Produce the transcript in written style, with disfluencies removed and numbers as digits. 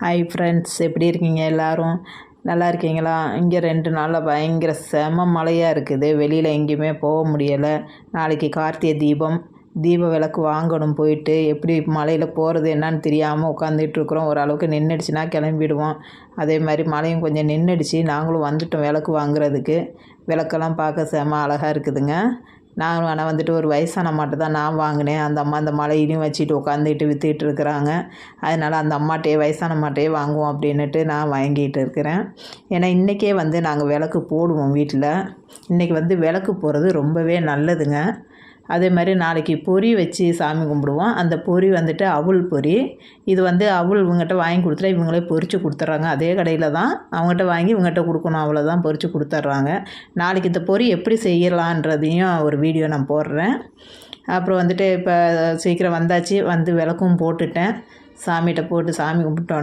Hi friends, எப்படி இருக்கீங்க எல்லோரும்? நல்லா இருக்கீங்களா? இங்கே 2 நாளில் பயங்கர செம மழையாக இருக்குது. வெளியில் எங்கேயுமே போக முடியலை. நாளைக்கு கார்த்திகை தீபம், தீப விளக்கு வாங்கணும். போயிட்டு எப்படி மழையில் போகிறது என்னன்னு தெரியாமல் உட்காந்துட்ருக்குறோம். ஓரளவுக்கு நின்றுடுச்சுன்னா கிளம்பிடுவோம். அதே மாதிரி மழையும் கொஞ்சம் நின்றுடுச்சு. நாங்களும் வந்துட்டோம் விளக்கு வாங்குறதுக்கு. விளக்கெல்லாம் பார்க்க செம அழகாக இருக்குதுங்க. நான் ஆனால் வந்துட்டு ஒரு வயசான அம்மாட்ட தான் நான் வாங்கினேன். அந்த அம்மா அந்த மழையிலையும் வச்சுட்டு உட்காந்துட்டு விற்றுட்டு இருக்கிறாங்க. அதனால் அந்த அம்மாட்டையே வயசான அம்மாட்டையே வாங்குவோம் அப்படின்னுட்டு நான் வாங்கிட்டு இருக்கிறேன். ஏன்னா இன்றைக்கே நாங்கள் விளக்கு போடுவோம் வீட்டில். இன்றைக்கி விளக்கு போடுறது ரொம்பவே நல்லதுங்க. அதே மாதிரி நாளைக்கு பொரி வச்சு சாமி கும்பிடுவோம். அந்த பொரி அவுள் பொரி. இது அவுள் இவங்ககிட்ட வாங்கி கொடுத்துட்டா இவங்களே பொரித்து கொடுத்துட்றாங்க. அதே கடையில் தான் அவங்ககிட்ட வாங்கி இவங்ககிட்ட கொடுக்கணும், அவ்வளோதான். பொரித்து கொடுத்துட்றாங்க. நாளைக்கு இந்த பொரி எப்படி செய்யலான்றதையும் ஒரு வீடியோ நான் போடுறேன். அப்புறம் இப்போ சீக்கிரம் வந்தாச்சு. விளக்கும் போட்டுட்டேன். சாமிகிட்ட போட்டு சாமி கும்பிட்டோன்னே